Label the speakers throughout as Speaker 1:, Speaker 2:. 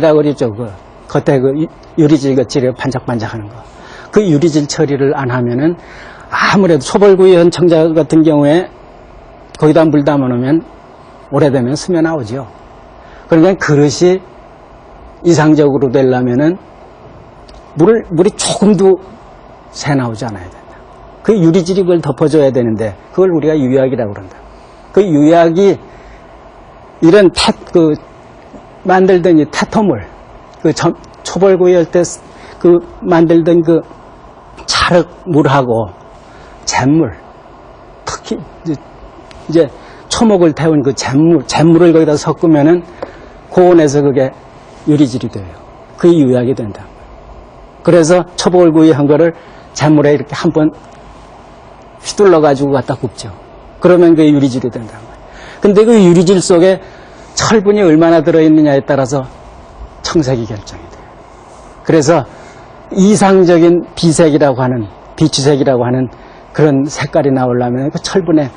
Speaker 1: 다 그랬죠. 그 겉에 그 유리질 겉질이 반짝반짝하는 거. 그 유리질 처리를 안 하면은 아무래도 초벌구이현 청자 같은 경우에 거기다 물 담아놓으면 오래되면 스며 나오죠. 그러니까 그릇이 이상적으로 되려면은 물이 조금도 새 나오지 않아야 된다. 그 유리질이 그걸 덮어줘야 되는데 그걸 우리가 유약이라고 그런다. 그 유약이 이런 만들던 이 타토물, 초벌구이 할 때 만들던 그 찰흙물하고 잿물, 특히 이제 초목을 태운 그 잿물을 거기다 섞으면은 고온에서 그게 유리질이 돼요. 그게 유약이 된다. 그래서 초벌구이 한 거를 잿물에 이렇게 한번 휘둘러 가지고 갖다 굽죠. 그러면 그게 유리질이 된다. 근데 그 유리질 속에 철분이 얼마나 들어있느냐에 따라서 청색이 결정이 돼요. 그래서 이상적인 비색이라고 하는, 비추색이라고 하는 그런 색깔이 나오려면 그 철분의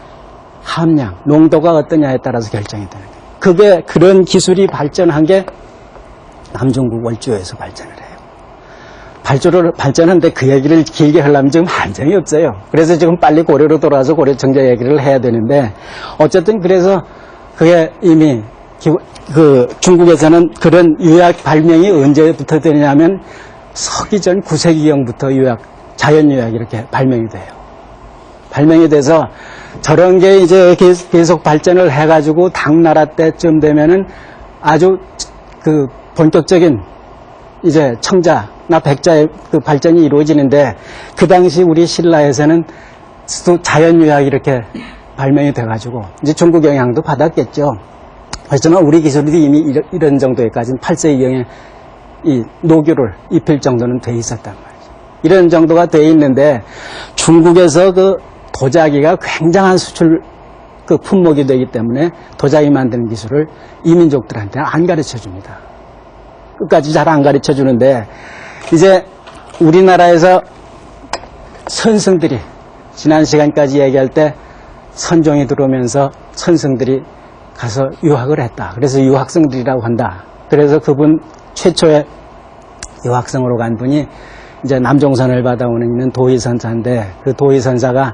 Speaker 1: 함량, 농도가 어떠냐에 따라서 결정이 되는 거예요. 그게, 그런 기술이 발전한 게 남중국 월주에서 발전을 해요. 발전하는데 그 얘기를 길게 하려면 지금 한정이 없어요. 그래서 지금 빨리 고려로 돌아와서 고려 청자 얘기를 해야 되는데, 어쨌든 그래서 그게 이미 중국에서는 그런 유약 발명이 언제부터 되냐면 서기 전 9세기경부터 자연유약이 이렇게 발명이 돼요. 발명이 돼서 저런 게 이제 계속 발전을 해가지고 당나라 때쯤 되면은 아주 그 본격적인 이제 청자나 백자의 그 발전이 이루어지는데, 그 당시 우리 신라에서는 자연유약이 이렇게 발명이 돼가지고 이제 중국 영향도 받았겠죠. 하지만 우리 기술이 이미 이런 정도에까지는 8세기경에 이 노교를 입힐 정도는 돼 있었단 말이죠. 이런 정도가 돼 있는데 중국에서 그 도자기가 굉장한 수출 그 품목이 되기 때문에 도자기 만드는 기술을 이민족들한테는 안 가르쳐 줍니다. 끝까지 잘 안 가르쳐 주는데, 이제 우리나라에서 선승들이 지난 시간까지 얘기할 때 선종이 들어오면서 선승들이 가서 유학을 했다. 그래서 유학생들이라고 한다. 그래서 그분 최초의 유학생으로 간 분이 이제 남종선을 받아오는 있는 도의선사인데, 그 도의선사가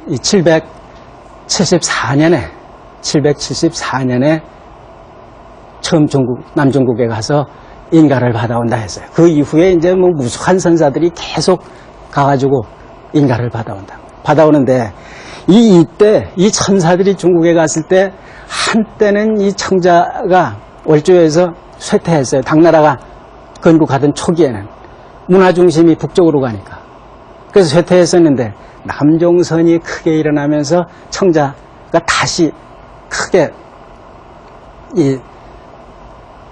Speaker 1: 774년에 처음 남중국에 가서 인가를 받아온다 했어요. 그 이후에 이제 뭐 무수한 선사들이 계속 가가지고 인가를 받아오는데, 이때 이 천사들이 중국에 갔을 때 한때는 이 청자가 월주에서 쇠퇴했어요. 당나라가 건국하던 초기에는 문화 중심이 북쪽으로 가니까. 그래서 쇠퇴했었는데 남종선이 크게 일어나면서 청자가 다시 크게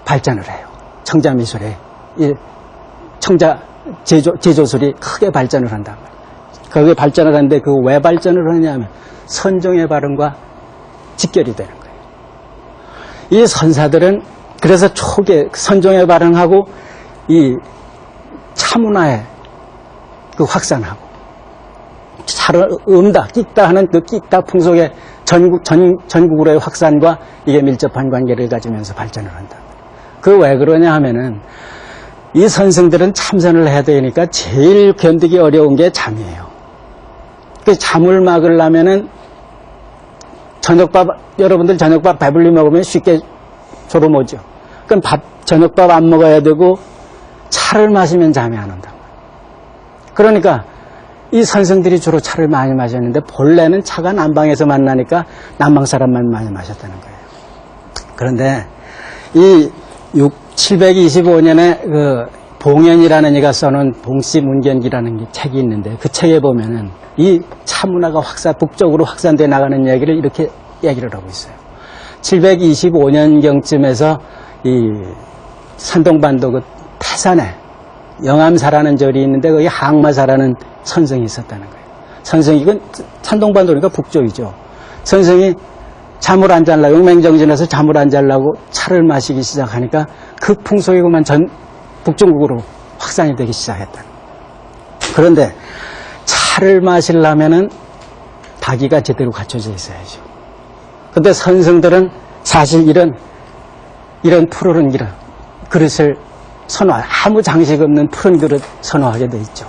Speaker 1: 발전을 해요. 청자 미술에 청자 제조술이 크게 발전을 한단 말이에요. 그게 발전을 하는데 그 왜 발전을 하냐면 선종의 발언과 직결이 되는 거예요. 이 선사들은 그래서 초기에 선종의 발언하고 이 차문화의 그 확산하고 차를 음다, 끽다 하는 그 끽다 풍속의 전국으로의 확산과 이게 밀접한 관계를 가지면서 발전을 한다. 그 왜 그러냐 하면은 이 선생들은 참선을 해야 되니까 제일 견디기 어려운 게 잠이에요. 그 잠을 막으려면은 여러분들 저녁밥 배불리 먹으면 쉽게 졸음 오죠. 그럼 저녁밥 안 먹어야 되고 차를 마시면 잠이 안 온다. 그러니까 이 선생들이 주로 차를 많이 마셨는데 본래는 차가 남방에서 만나니까 남방 사람만 많이 마셨다는 거예요. 그런데 이 725년에 그 봉현이라는 이가 써놓은 봉씨문견기라는 책이 있는데, 그 책에 보면은 이 차문화가 북쪽으로 확산돼 나가는 얘기를 이렇게 얘기를 하고 있어요. 725년경쯤에서 이 산동반도 그 태산에 영암사라는 절이 있는데 거기 항마사라는 선생이 있었다는 거예요. 선생이, 이건 산동반도니까 북쪽이죠. 선생이 잠을 안 자려고, 용맹정진해서 잠을 안 자려고 차를 마시기 시작하니까 그 풍속이 그만 북중국으로 확산이 되기 시작했다. 그런데 차를 마시려면은 다기가 제대로 갖춰져 있어야죠. 근데 선생들은 사실 이런 이런 푸른 그릇을 아무 장식 없는 푸른 그릇 선호하게 돼 있죠.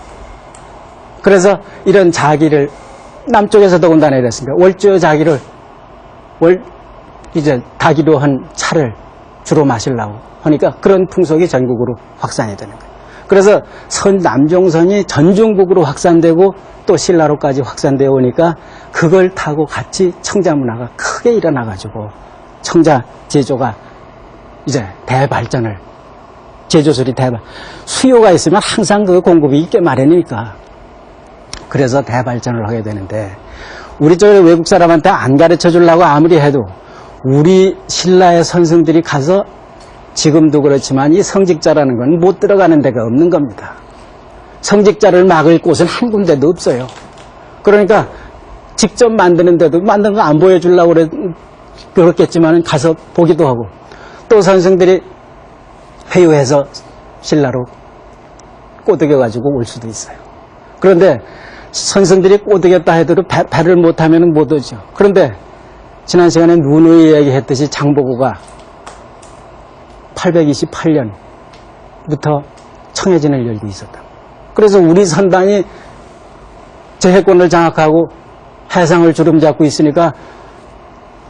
Speaker 1: 그래서 이런 자기를 남쪽에서 더군다나 이랬습니다. 월주의 자기를 이제 다기로 한 차를 주로 마시려고 하니까 그런 풍속이 전국으로 확산이 되는 거예요. 그래서 남종선이 전중국으로 확산되고 또 신라로까지 확산되어 오니까 그걸 타고 같이 청자 문화가 크게 일어나가지고 청자 제조가 이제 대발전을 제조술이 수요가 있으면 항상 그 공급이 있게 마련이니까 그래서 대발전을 하게 되는데 우리 쪽에 외국 사람한테 안 가르쳐 주려고 아무리 해도 우리 신라의 선생들이 가서 지금도 그렇지만 이 성직자라는 건 못 들어가는 데가 없는 겁니다. 성직자를 막을 곳은 한 군데도 없어요. 그러니까 직접 만드는데도 만든 거 안 보여주려고 그렇겠지만 가서 보기도 하고 또 선생들이 회유해서 신라로 꼬드겨가지고 올 수도 있어요. 그런데 선생들이 꼬드겼다 해도 배를 못하면 못 오죠. 그런데 지난 시간에 누누이 얘기했듯이 장보고가 828년부터 청해진을 열고 있었다. 그래서 우리 선단이 제해권을 장악하고 해상을 주름잡고 있으니까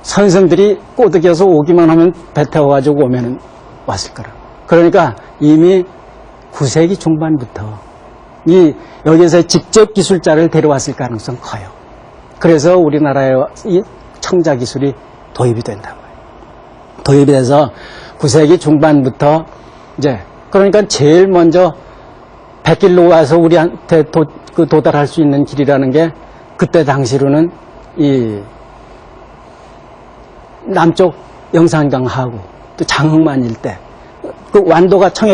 Speaker 1: 선생들이 꼬드겨서 오기만 하면 배 태워가지고 오면은 왔을 거라. 그러니까 이미 9세기 중반부터 여기서 직접 기술자를 데려왔을 가능성이 커요. 그래서 우리나라에 이 청자 기술이 도입이 된다고요. 도입이 돼서 9세기 중반부터 이제 그러니까 제일 먼저 백길로 와서 우리한테 도달할 수 있는 길이라는 게 그때 당시로는 이 남쪽 영산강하고 또 장흥만 일대 그 완도가 청해